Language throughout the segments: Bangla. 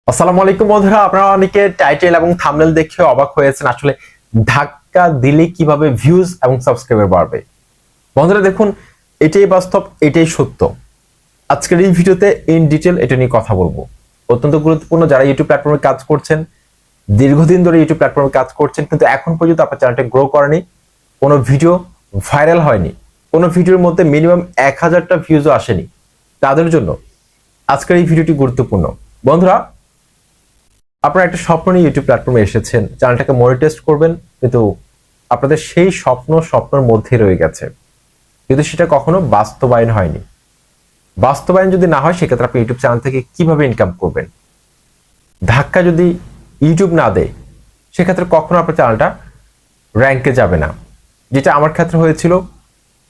আসসালামু আলাইকুম বন্ধুরা, আপনারা অনেকে টাইটেল এবং থাম্বনেল দেখে অবাক হয়েছেন আসলে ধাক্কা দিলে কিভাবে ভিউজ এবং সাবস্ক্রাইবার বাড়বে। বন্ধুরা দেখুন, এটাই বাস্তব, এটাই সত্য। আজকের এই ভিডিওতে ইন ডিটেল এটা নিয়ে কথা বলবো। অত্যন্ত গুরুত্বপূর্ণ। যারা ইউটিউব প্ল্যাটফর্মে কাজ করছেন, দীর্ঘদিন ধরে ইউটিউব প্ল্যাটফর্মে কাজ করছেন কিন্তু এখন পর্যন্ত আপনার চ্যানেলটা গ্রো করেনি, কোনো ভিডিও ভাইরাল হয়নি, কোনো ভিডিওর মধ্যে মিনিমাম 1000টা ভিউজও আসেনি, তাদের জন্য আজকের এই ভিডিওটি গুরুত্বপূর্ণ। বন্ধুরা, আপনারা একটা স্বপ্ন নিয়ে ইউটিউব প্ল্যাটফর্মে এসেছেন, চ্যানেলটাকে মনিটাইজ করবেন, কিন্তু আপনাদের সেই স্বপ্নের মধ্যেই রয়ে গেছে, কিন্তু সেটা কখনো বাস্তবায়ন হয়নি। বাস্তবায়ন যদি না হয় সেক্ষেত্রে আপনি ইউটিউব চ্যানেল থেকে কিভাবে ইনকাম করবেন? ধাক্কা যদি ইউটিউব না দেয় সেক্ষেত্রে কখনো আপনার চ্যানেলটা র্যাঙ্কে যাবে না, যেটা আমার ক্ষেত্রে হয়েছিল।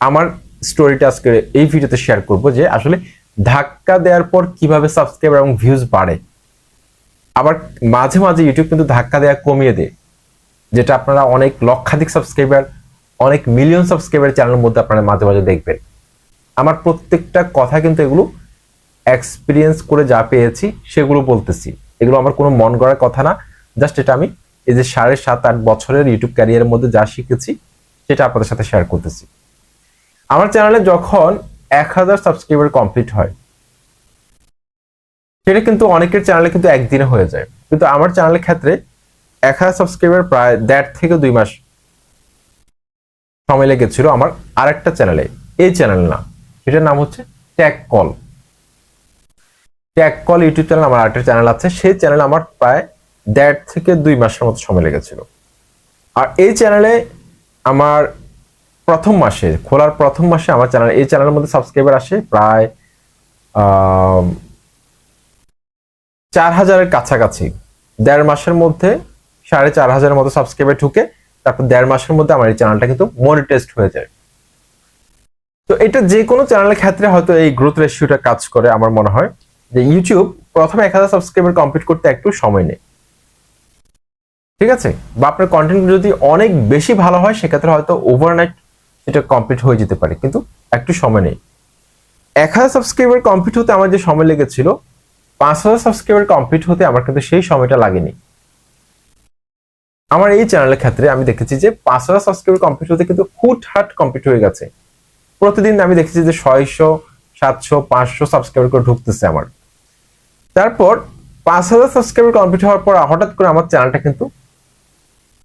আমার স্টোরিটা আজকে এই ভিডিওতে শেয়ার করব যে আসলে ধাক্কা দেওয়ার পর কিভাবে সাবস্ক্রাইবার এবং ভিউজ বাড়ে। আবার মাঝে মাঝে ইউটিউব কিন্তু ধাক্কা দেওয়া কমিয়ে দেয়, যেটা আপনারা অনেক লক্ষাধিক সাবস্ক্রাইবার, অনেক মিলিয়ন সাবস্ক্রাইবার চ্যানেলের মধ্যে আপনারা মাঝে মাঝে দেখবেন। আমার প্রত্যেকটা কথা কিন্তু এগুলো এক্সপিরিয়েন্স করে যা পেয়েছি সেগুলো বলতেছি। এগুলো আমার কোনো মন গড়ার কথা না, জাস্ট এটা আমি এই যে 7.5-8 বছরের ইউটিউব ক্যারিয়ারের মধ্যে যা শিখেছি সেটা আপনাদের সাথে শেয়ার করতেছি। আমার চ্যানেলে যখন 1000 সাবস্ক্রাইবার কমপ্লিট হয়, সেটা কিন্তু অনেকের চ্যানেলে কিন্তু একদিনে হয়ে যায়, কিন্তু আমার চ্যানেলের ক্ষেত্রে 1000 সাবস্ক্রাইবার প্রায় 1.5 থেকে 2 মাস সময় লেগেছিল আমার আরেকটা চ্যানেলে। এই চ্যানেল না, এটার নাম হচ্ছে tag call. Tag call YouTube channel আমার আরেকটা চ্যানেল আছে, সেই চ্যানেল আমার প্রায় 1.5 থেকে 2 মাসের মতো সময় লেগেছিল। আর এই চ্যানেলে আমার প্রথম মাসে, খোলার প্রথম মাসে আমার চ্যানেল, এই চ্যানেলের মধ্যে সাবস্ক্রাইবার আসে প্রায় 4000-এর কাছাকাছি। 1.5 মাসের মধ্যে 4500-এর মতো সাবস্ক্রাইবার ঢুকে, তারপর 1.5 মাসের মধ্যে আমার এই চ্যানেলটা কিন্তু মনিটাইজড হয়ে যায়। তো এটা যে কোনো চ্যানেলের ক্ষেত্রে হয়তো এই গ্রোথ রেশিওটা কাজ করে। আমার মনে হয় যে ইউটিউব প্রথমে 1000 সাবস্ক্রাইবার কমপ্লিট করতে একটু সময় নেয়, ঠিক আছে? বা আপনার কন্টেন্ট যদি অনেক বেশি ভালো হয় সেক্ষেত্রে হয়তো ওভারনাইট এটা কমপ্লিট হয়ে যেতে পারে, কিন্তু একটু সময় নেই। 1000 সাবস্ক্রাইবার কমপ্লিট হতে আমার যে সময় লেগেছিল, 5000 সাবস্ক্রাইবার কমপ্লিট হতে আমার কিন্তু সেই সময়টা লাগেনি। আমার এই চ্যানেলের ক্ষেত্রে আমি দেখেছি যে 5000 সাবস্ক্রাইবার কমপ্লিট হতে কিন্তু হুটহাট কমপ্লিট হয়ে গেছে। প্রতিদিন আমি দেখেছি যে 600, 700, 500 সাবস্ক্রাইবার করে ঢুকতেছে আমার। তারপর 5000 সাবস্ক্রাইবার কমপ্লিট হওয়ার পর হঠাৎ করে আমার চ্যানেলটা কিন্তু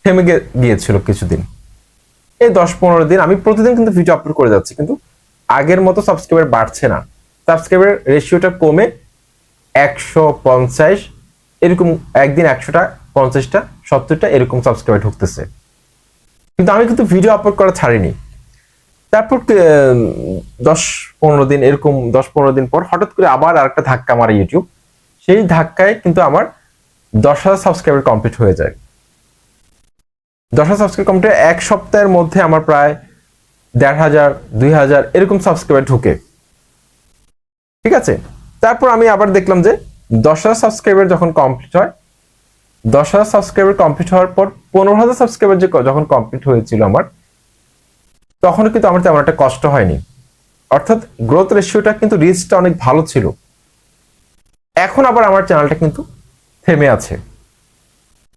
থেমে গিয়েছিল কিছুদিন। এই 10-15 দিন আমি প্রতিদিন কিন্তু ভিডিও আপলোড করে যাচ্ছি, কিন্তু আগের মতো সাবস্ক্রাইবার বাড়ছে না। সাবস্ক্রাইবার রেশিওটা কমে 150 এরকম, একদিন 100টা, 50টা, 70টা এরকম সাবস্ক্রাইবার ঢুকতেছে, কিন্তু আমি কিন্তু ভিডিও আপলোড করা ছাড়িনি। তারপর 10-15 দিন এরকম, 10-15 দিন পর হঠাৎ করে আবার আরেকটা ধাক্কা মারে ইউটিউব। সেই ধাক্কায় কিন্তু আমার 10,000 সাবস্ক্রাইবার কমপ্লিট হয়ে যায়। 10,000 সাবস্ক্রাইবার কমপ্লিট 1 সপ্তাহের মধ্যে আমার প্রায় 1500, 2000 এরকম সাবস্ক্রাইবার ঢুকে, ঠিক আছে? তারপর আমি আবার দেখলাম যে 10,000 সাবস্ক্রাইবার যখন কমপ্লিট হয়, 10,000 সাবস্ক্রাইবার কমপ্লিট হওয়ার পর 15,000 সাবস্ক্রাইবার যে যখন কমপ্লিট হয়েছিল আমার, তখনও কিন্তু আমার তেমন একটা কষ্ট হয়নি। অর্থাৎ গ্রোথ রেশিওটা কিন্তু, রিচটা অনেক ভালো ছিল। এখন আবার আমার চ্যানেলটা কিন্তু থেমে আছে।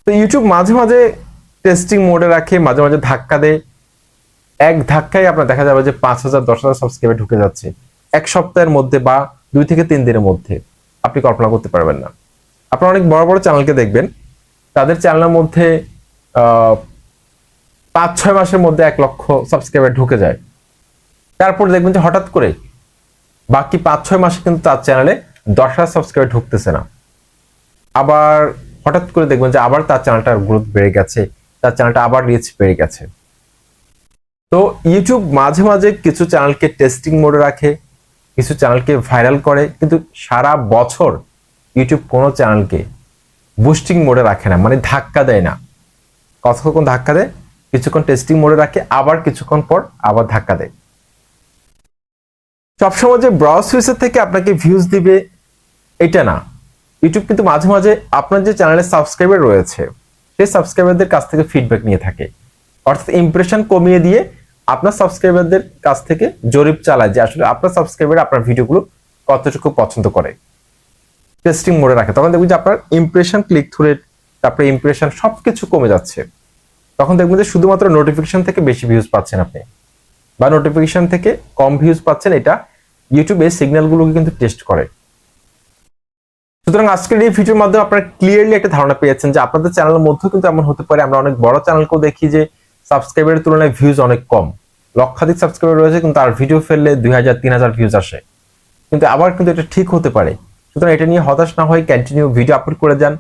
তো ইউটিউব মাঝে মাঝে টেস্টিং মোডে রাখে, মাঝে মাঝে ধাক্কা দেয়। এক ধাক্কায় আপনার দেখা যাবে যে 5,000, 10,000 সাবস্ক্রাইবার ঢুকে যাচ্ছে 1 সপ্তাহের মধ্যে বা 2 থেকে 3 দিনের মধ্যে। আপনি কল্পনা করতে পারবেন না। আপনারা অনেক বড় বড় চ্যানেলকে দেখবেন, তাদের চ্যানেলের মধ্যে 5-6 মাসের মধ্যে 1 লক্ষ সাবস্ক্রাইবার ঢুকে যায়। তারপর দেখবেন যে হঠাৎ করে বাকি 5-6 মাসে কিন্তু তার চ্যানেলে 10,000 সাবস্ক্রাইবার ঢুকতেছে না। আবার হঠাৎ করে দেখবেন যে আবার তার চ্যানেলটার গ্রোথ বেড়ে গেছে, তার চ্যানেলটা আবার রিচ বেড়ে গেছে। তো ইউটিউব মাঝে মাঝে কিছু চ্যানেলকে টেস্টিং মোডে রাখে, কিছু চ্যানেলকে ভাইরাল করে, কিন্তু সারা বছর ইউটিউব কোনো চ্যানেলকে বুস্টিং মোডে রাখে না, মানে ধাক্কা দেয় না। কতক্ষণ ধাক্কা দেয়, কিছুক্ষণ টেস্টিং মোডে রাখে, আবার কিছুক্ষণ পর আবার ধাক্কা দেয়। সবসময় যে ব্রাউজ ফিচার থেকে আপনাকে ভিউজ দিবে এটা না। ইউটিউব কিন্তু মাঝে মাঝে আপনার যে চ্যানেলে সাবস্ক্রাইবার রয়েছে সেই সাবস্ক্রাইবারদের কাছ থেকে ফিডব্যাক নিয়ে থাকে, অর্থাৎ ইমপ্রেশন কমিয়ে দিয়ে আপনার সাবস্ক্রাইবারদের কাছ থেকে জরিপ চালায় যে আসলে আপনার সাবস্ক্রাইবার আপনার ভিডিওগুলো কতটুকু পছন্দ করে। টেস্টিং মোডে রাখে, তখন দেখবেন যে আপনার ইমপ্রেশন, ক্লিক থ্রু রেট, তারপরে ইমপ্রেশন সবকিছু কমে যাচ্ছে। তখন দেখবেন যে শুধুমাত্র নোটিফিকেশন থেকে বেশি ভিউজ পাচ্ছেন আপনি, বা নোটিফিকেশন থেকে কম ভিউজ পাচ্ছেন। এটা ইউটিউবে সিগন্যালগুলোকে কিন্তু টেস্ট করে। সুতরাং আজকের এই ভিডিওর মাধ্যমে আপনারা ক্লিয়ারলি একটা ধারণা পেয়েছেন যে আপনাদের চ্যানেলের মধ্যেও কিন্তু এমন হতে পারে। আমরা অনেক বড় চ্যানেলকেও দেখি যে সাবস্ক্রাইবারের তুলনায় ভিউজ অনেক কম, লক্ষাধিক সাবস্ক্রাইবার রয়েছে কিন্তু আর ভিডিও ফেললে 2000-3000 ভিউজ আসে। কিন্তু আবার কিন্তু এটা ঠিক হতে পারে। সুতরাং এটা নিয়ে হতাশ না হয়ে কন্টিনিউ ভিডিও আপলোড করে যান,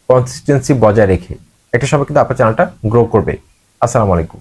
কনসিস্টেন্সি বজায় রেখে। এটা সবাই কিন্তু আপনার চ্যানেলটা গ্রো করবে। আসসালামু আলাইকুম।